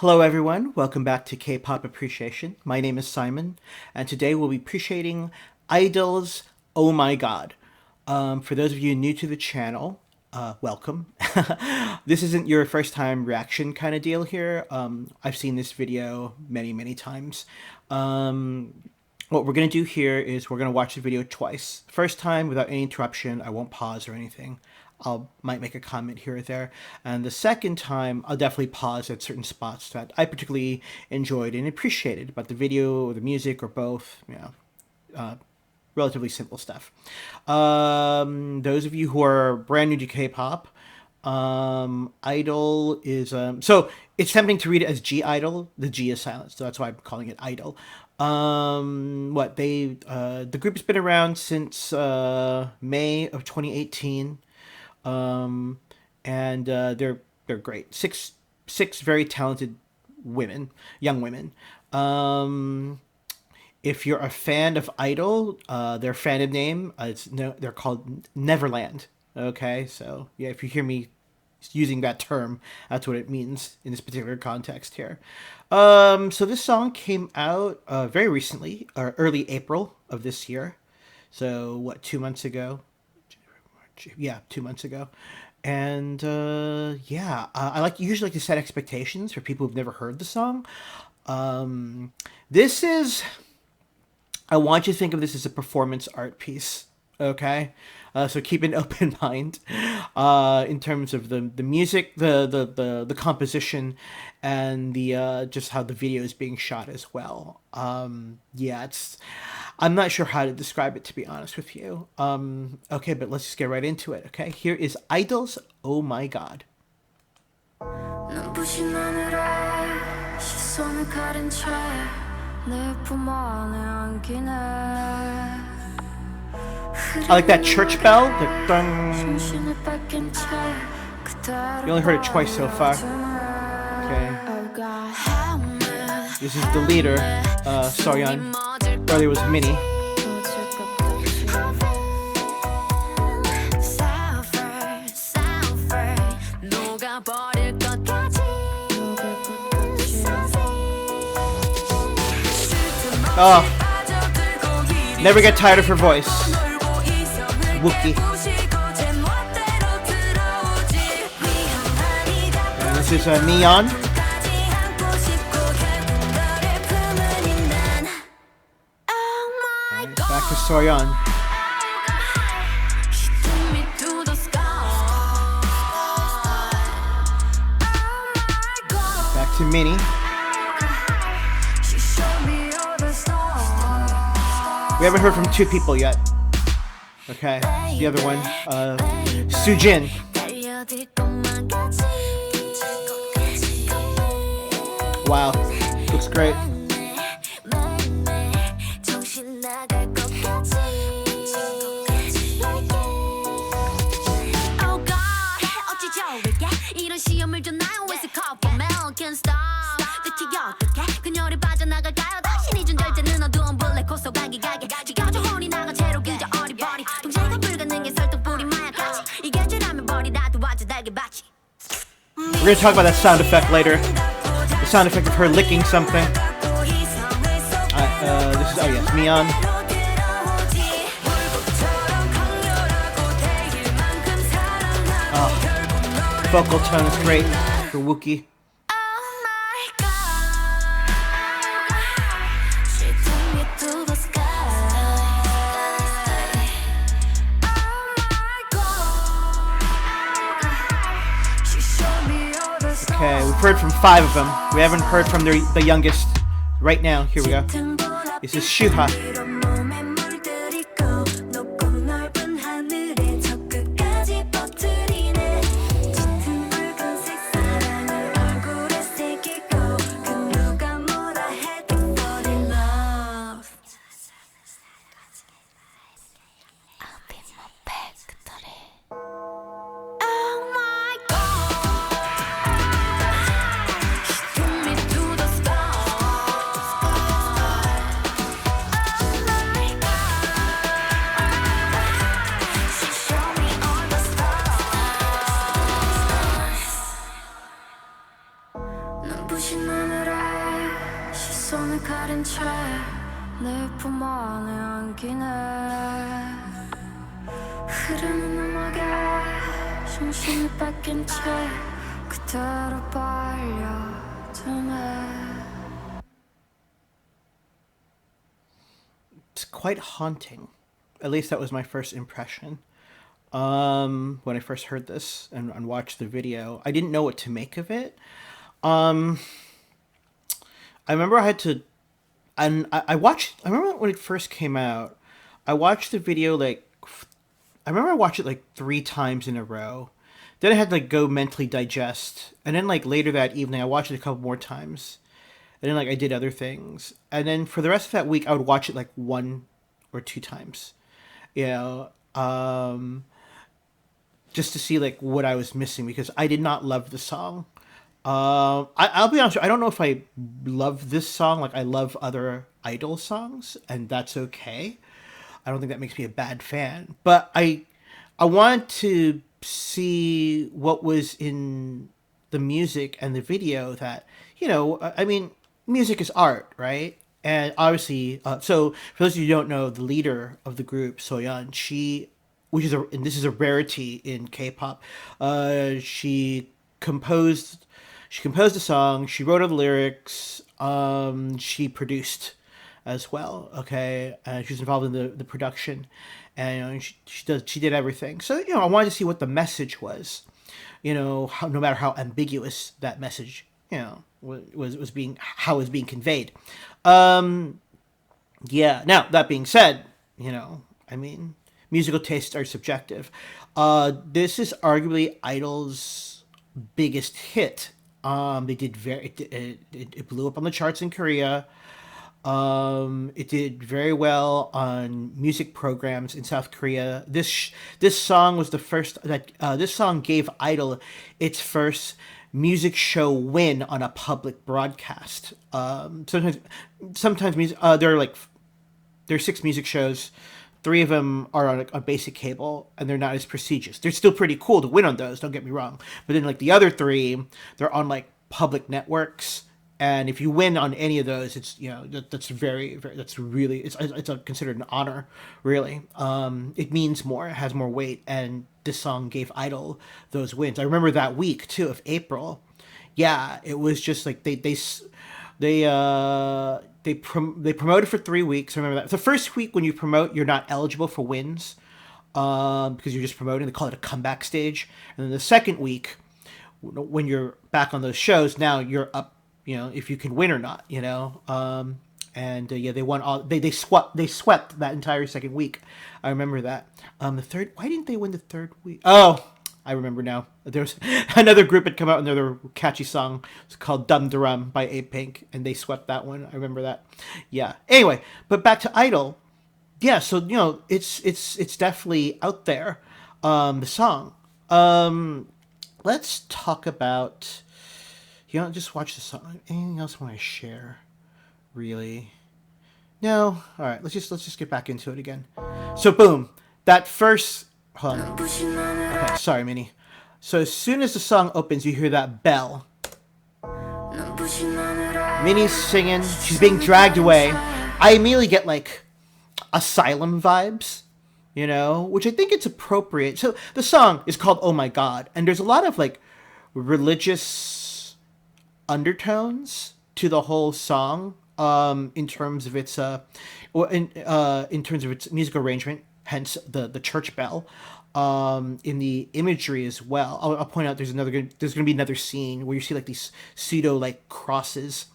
Hello, everyone. Welcome back to K-pop Appreciation. My name is Simon, and today we'll be appreciating Idol's "Oh My God." For those of you new to the channel, welcome. This isn't your first time reaction kind of deal here. I've seen this video many, many times. What we're going to do here is we're going to watch the video twice. First time without any interruption. I won't pause or anything. Might make a comment here or there. And the second time, I'll definitely pause at certain spots that I particularly enjoyed and appreciated about the video or the music or both. Relatively simple stuff. Those of you who are brand new to K-pop, Idol is so it's tempting to read it as G Idol. The G is silent, so that's why I'm calling it Idol. The group has been around since May of 2018. They're great. Six very talented women, young women. If you're a fan of Idol, their fandom name they're called Neverland. Okay, so yeah, if you hear me using that term, that's what it means in this particular context here. So this song came out very recently, or early April of this year. So what, 2 months ago? Yeah, 2 months ago. And I usually like to set expectations for people who've never heard the song. This is, I want you to think of this as a performance art piece, okay? So keep an open mind in terms of the music, the composition, and the just how the video is being shot as well. I'm not sure how to describe it, to be honest with you. Okay, but let's just get right into it, okay? Here is Idol's "Oh My God." I like that church bell. The dong. You only heard it twice so far. Okay. This is the leader, Soyeon. Earlier was Minnie. Oh, never get tired of her voice. Wookie. And this is Neon. Back to Soyeon. Back to Minnie. We haven't heard from two people yet. Okay, the other one, Sujin. Wow, looks great. We're gonna talk about that sound effect later. The sound effect of her licking something. This is, oh yes, Neon. Oh, vocal tone is great for Wookie. Okay, we've heard from 5 of them. We haven't heard from the youngest right now. Here we go. This is Shuha. 눈부신 하늘에 시선을 가린 채 내 품 안에 안기네 흐르는 음악에 정신을 뺏긴 채 그대로 빨려드네. It's quite haunting. At least that was my first impression. When I first heard this and watched the video, I didn't know what to make of it. Um, I remember I had to, and I watched. I remember when it first came out. I watched the video I remember I watched it like 3 times in a row. Then I had to like go mentally digest, and then like later that evening I watched it a couple more times, and then like I did other things, and then for the rest of that week I would watch it like 1 or 2 times. You know, just to see like what I was missing because I did not love the song. I'll be honest. I don't know if I love this song like I love other Idol songs, and that's okay. I don't think that makes me a bad fan, but I wanted to see what was in the music and the video that I mean, music is art, right? And obviously, so for those of you who don't know, the leader of the group, Soyeon, which is and this is a rarity in K-pop, composed, she composed a song, she wrote all the lyrics, she produced as well. Okay, she was involved in the production, and she did everything. So I wanted to see what the message was. No matter how ambiguous that message was being how it was being conveyed. Yeah. Now that being said, I mean, musical tastes are subjective. This is arguably Idol's biggest hit. They did it blew up on the charts in Korea. It did very well on music programs in South Korea. This song was the first that this song gave Idol its first music show win on a public broadcast. Sometimes music there are 6 music shows. 3 of them are on basic cable, and they're not as prestigious. They're still pretty cool to win on those. Don't get me wrong. But then like the other 3, they're on like public networks. And if you win on any of those, it's that's that's really it's considered an honor, really. It means more, it has more weight, and this song gave Idol those wins. I remember that week too of April. Yeah, it was just like they promoted for 3 weeks. I remember that the first week when you promote, you're not eligible for wins, because you're just promoting. They call it a comeback stage, and then the second week, when you're back on those shows, now you're up. If you can win or not, and yeah, they won all. They swept that entire second week. I remember that. The third. Why didn't they win the third week? Oh, I remember now. There's another group had come out with another catchy song. It's called "Dum Durum" by A-Pink, and they swept that one. I remember that. Yeah. Anyway, but back to Idol. Yeah. So it's definitely out there. The song. Let's talk about. Just watch the song. Anything else I want to share? Really? No. All right. Let's just get back into it again. So boom, that first. Hold on. Okay. Sorry, Minnie. So as soon as the song opens, you hear that bell. Minnie's singing. She's being dragged away. I immediately get like Asylum vibes. Which I think it's appropriate. So the song is called "Oh My God," and there's a lot of like religious undertones to the whole song, in terms of its in terms of its musical arrangement, hence the church bell, in the imagery as well. I'll point out there's going to be another scene where you see like these pseudo like crosses,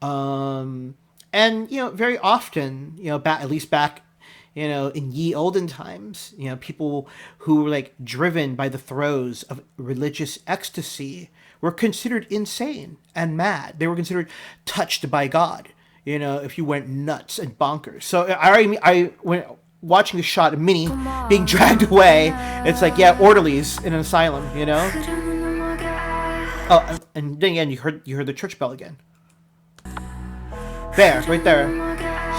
and very often, at least back in ye olden times, people who were like driven by the throes of religious ecstasy were considered insane and mad. They were considered touched by God, if you went nuts and bonkers. So I went watching the shot of Minnie being dragged away. It's like, yeah, orderlies in an asylum, Oh, and then again, you heard the church bell again. There, right there.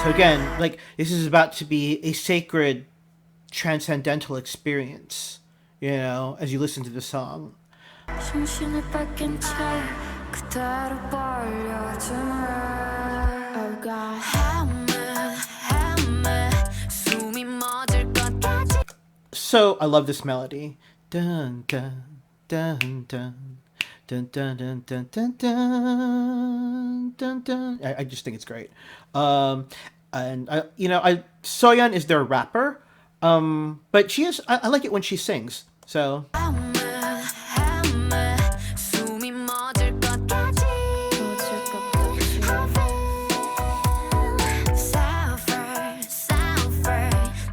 So again, like, this is about to be a sacred, transcendental experience, as you listen to the song. 그대로 벌려주네. Oh God, 헤매 숨이 멎을 것까지. So I love this melody. Dun dun dun dun dun dun dun dun dun dun dun dun. I just think it's great. And Soyeon is their rapper, but she is. I like it when she sings. So 헤매 숨이 멎을 것까지. Suffer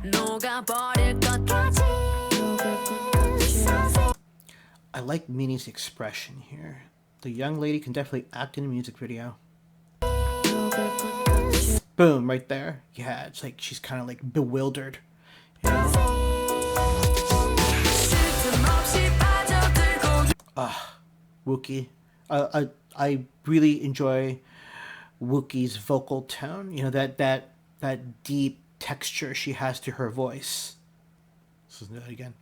녹아버릴 것까지. I like Minnie's expression here. The young lady can definitely act in a music video. Boom, right there. Yeah, it's like she's kind of like bewildered. You know? Wookie. I really enjoy Wookie's vocal tone. You know, that deep texture she has to her voice. Let's listen to that again.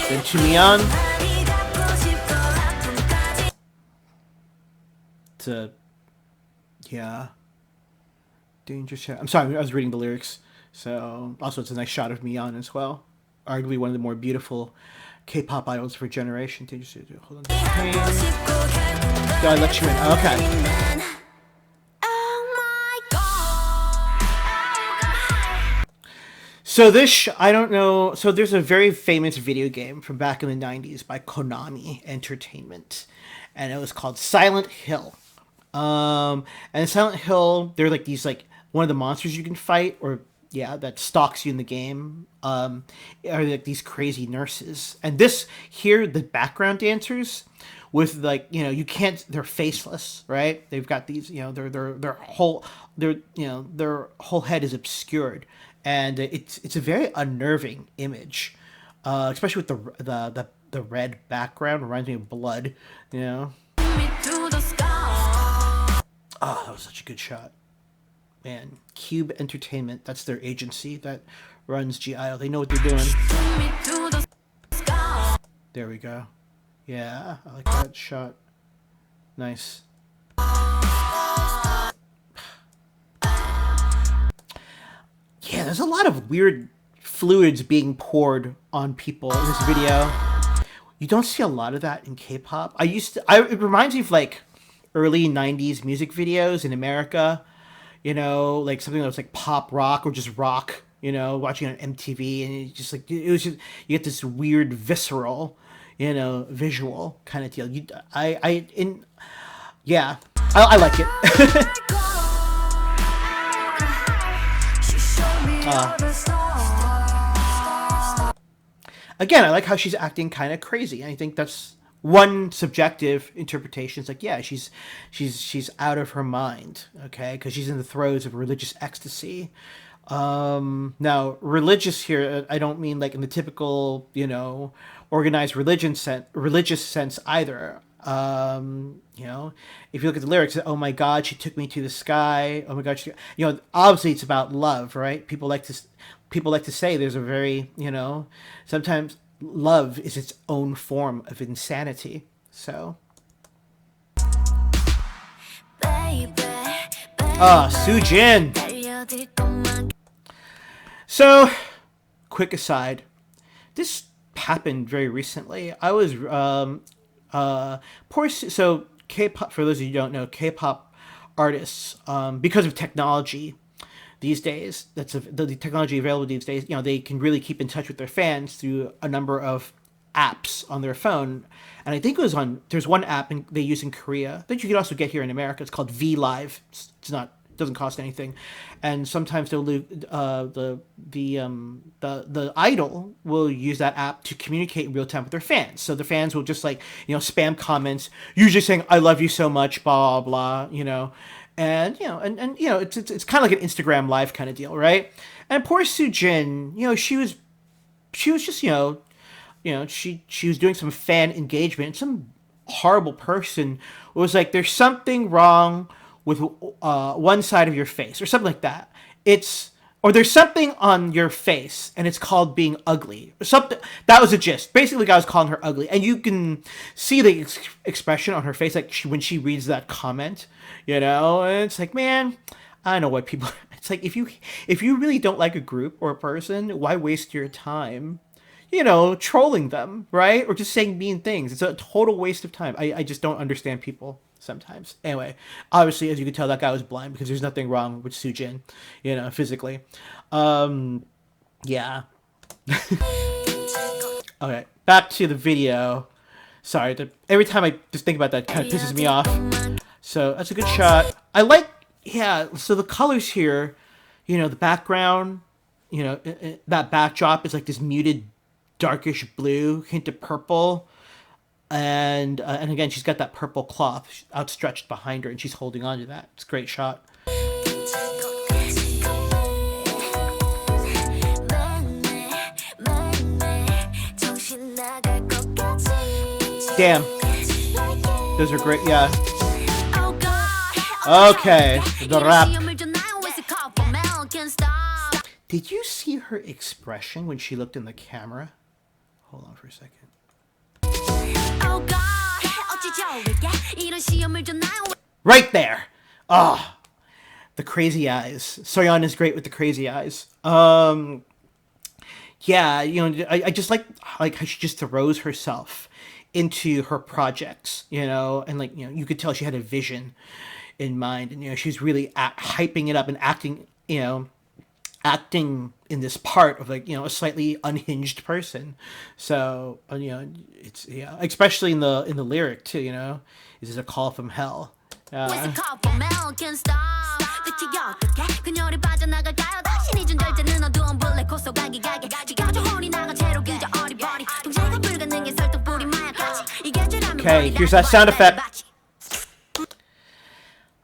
Then to Mian. Yeah. Dangerous shot. I'm sorry, I was reading the lyrics. So, also, it's a nice shot of Mian as well. Arguably one of the more beautiful K-pop idols for a generation. Dangerous. Hold on. Hey. Did I let you in? Okay. So I don't know. So there's a very famous video game from back in the 90s by Konami Entertainment, and it was called Silent Hill. And Silent Hill, they're like these one of the monsters you can fight, or that stalks you in the game. Are like these crazy nurses, and the background dancers with you can't, they're faceless, right? They've got these, their whole head is obscured, and it's a very unnerving image, especially with the red background. Reminds me of blood, Oh, that was such a good shot. Man, Cube Entertainment, that's their agency that runs G.I.O. They know what they're doing. There we go. Yeah, I like that shot. Nice. Yeah, there's a lot of weird fluids being poured on people in this video. You don't see a lot of that in K-pop. It reminds me of early 90s music videos in America, like something that was like pop rock or just rock, watching on MTV, and you get this weird visceral, visual kind of deal. I like it. Again, I like how she's acting kind of crazy. I think that's one subjective interpretation. It's she's out of her mind, okay, because she's in the throes of religious ecstasy. Now, religious here, I don't mean in the typical, organized religious sense either. If you look at the lyrics, oh my God, she took me to the sky. Oh my God, obviously it's about love, right? People like to say there's a very, sometimes love is its own form of insanity. So, Soojin. So, quick aside, this happened very recently. I was so K-pop, for those of you who don't know, K-pop artists, because of technology these days, the technology available these days, they can really keep in touch with their fans through a number of apps on their phone. And I think there's one app they use in Korea that you can also get here in America. It's called V Live. It doesn't cost anything, and sometimes the idol will use that app to communicate in real time with their fans. So the fans will just spam comments, usually saying "I love you so much," blah blah blah, and it's kind of like an Instagram Live kind of deal, right? And poor Soojin, she was just she was doing some fan engagement. Some horrible person was like, "There's something wrong with one side of your face," or something like that. it's or there's something on your face and it's called being ugly. Something that was a gist. Basically, the guy was calling her ugly, and you can see the expression on her face, like when she reads that comment. And it's like, man, I know what people. It's like if you really don't like a group or a person, why waste your time? Trolling them, right? Or just saying mean things. It's a total waste of time. I just don't understand people sometimes. Anyway, obviously, as you can tell, that guy was blind because there's nothing wrong with Sujin, physically. Yeah. Okay, back to the video. Sorry, every time I just think about that, it kind of pisses me off. So that's a good shot. I like, yeah, so the colors here, the background, that backdrop is like this muted darkish blue, hint of purple, and again she's got that purple cloth outstretched behind her, and she's holding on to that. It's a great shot. Damn, those are great. Yeah. Okay, the rap. Did you see her expression when she looked in the camera? Hold on for a second. Right there. Oh, the crazy eyes. Soyeon is great with the crazy eyes. Yeah, I just like how she just throws herself into her projects, and you could tell she had a vision in mind, and she's really hyping it up and acting in this part of a slightly unhinged person. So it's especially in the lyric too. Is it a call from hell? Okay, here's that sound effect.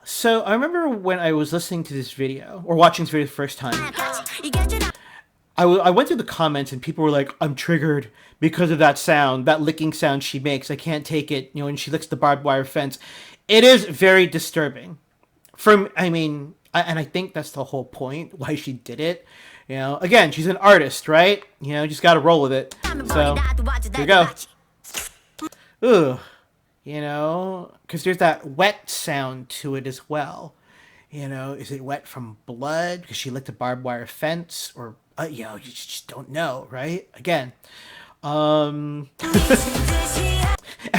So I remember when I was listening to this video, or watching this video the first time, I went through the comments and people were like, I'm triggered because of that sound, that licking sound she makes. I can't take it, when she licks the barbed wire fence. It is very disturbing. And I think that's the whole point, why she did it. Again, she's an artist, right? Just gotta roll with it. So, here we go. Ugh. Because there's that wet sound to it as well. Is it wet from blood because she licked a barbed wire fence, or you just don't know, right? Again, and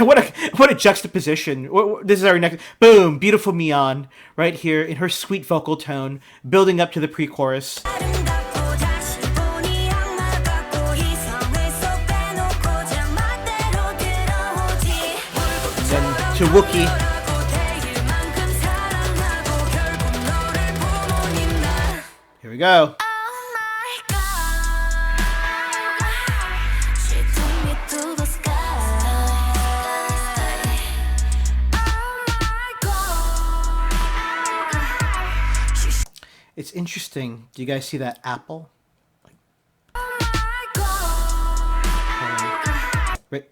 what a juxtaposition. This is our next boom, beautiful Mion right here in her sweet vocal tone, building up to the pre-chorus. To Wookie. Here we go. It's interesting. Do you guys see that apple?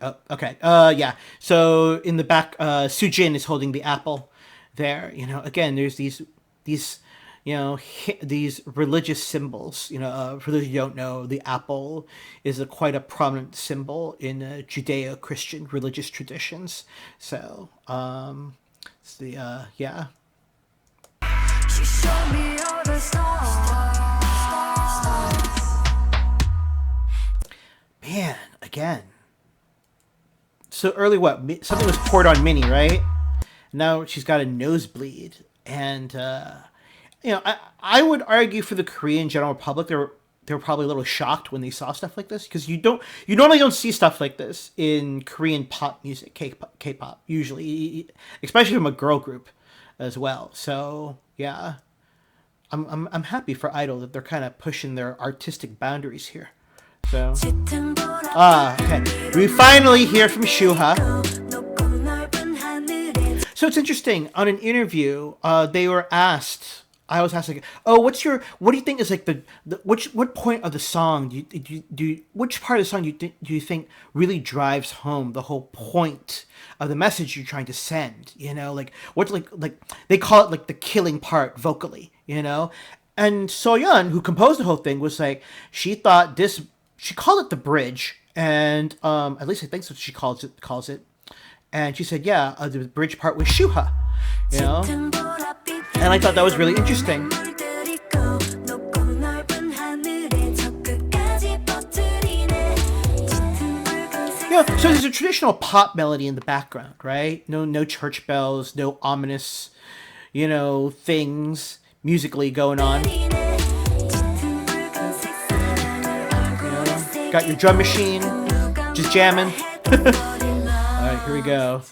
Oh, okay. Yeah. So in the back, Sujin is holding the apple there. Again, there's these these religious symbols. For those who don't know, the apple is quite a prominent symbol in Judeo-Christian religious traditions. So, it's the yeah. She showed me all the stars. Man, again. So early, something was poured on Minnie, right? Now she's got a nosebleed, and I would argue for the Korean general public, they were probably a little shocked when they saw stuff like this, because you normally don't see stuff like this in Korean pop music, K-pop usually, especially from a girl group as well. So yeah, I'm happy for Idol that they're kind of pushing their artistic boundaries here. So, okay. We finally hear from Shuha. So it's interesting. On an interview, they were asked. I was asked, like, "Oh, what do you think is like what point of the song which part of the song do you think really drives home the whole point of the message you're trying to send? Like what's like they call it like the killing part vocally, And Soyeon, who composed the whole thing, was like, she thought this, she called it the bridge, and at least I think so. She calls it, and she said, yeah, the bridge part was shuha, you know, and I thought that was really interesting. Yeah, so there's a traditional pop melody in the background, right? No church bells, no ominous, things musically going on. Got your drum machine, just jamming. All right, here we go.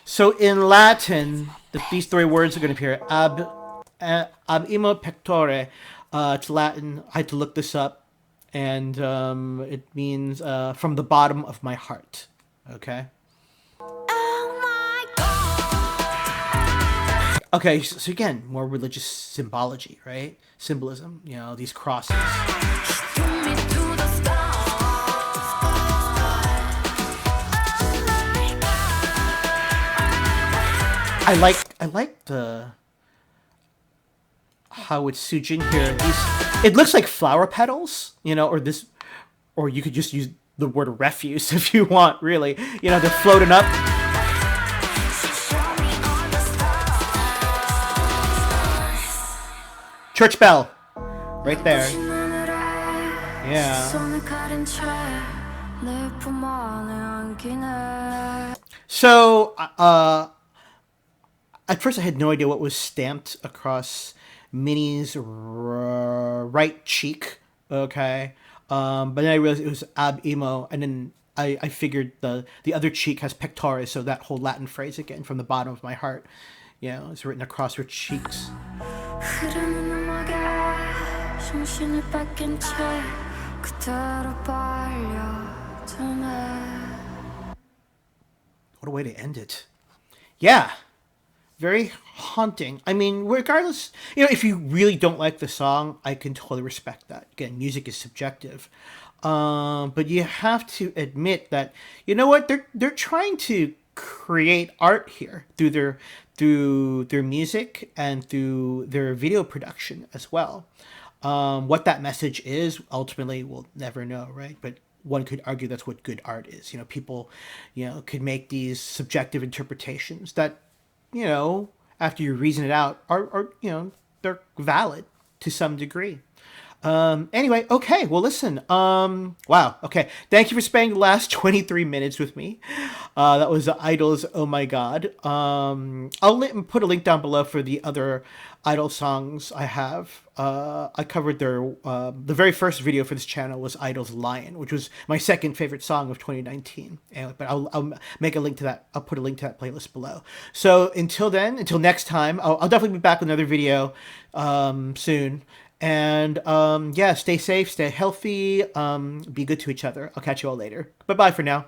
So in Latin, these three words are going to appear. Ab imo pectore. It's Latin. I had to look this up, and it means from the bottom of my heart. Okay. Okay, so again, more religious symbology, right? Symbolism, these crosses. I like the how it's sujin here. It looks like flower petals, or you could just use the word refuse if you want, really. They're floating up. Church bell, right there. Yeah. So, at first I had no idea what was stamped across Minnie's right cheek. Okay, but then I realized it was ab emo, and then I figured the other cheek has pectoris, so that whole Latin phrase again, from the bottom of my heart, it's written across her cheeks. What a way to end it. Yeah. Very haunting. I mean, regardless, if you really don't like the song, I can totally respect that. Again, music is subjective. But you have to admit that, what, they're trying to create art here through their music and through their video production as well. What that message is, ultimately, we'll never know, right? But one could argue that's what good art is. People, could make these subjective interpretations that, after you reason it out, are they're valid to some degree. Anyway, okay. Well, listen. Wow. Okay. Thank you for spending the last 23 minutes with me. That was Idols. Oh my God. I'll put a link down below for the other Idol songs I have. I covered the very first video for this channel was Idol's Lion, which was my second favorite song of 2019. Anyway, but I'll make a link to that. I'll put a link to that playlist below. So until next time, I'll definitely be back with another video soon. And yeah, stay safe, stay healthy, be good to each other. I'll catch you all later. Bye bye for now.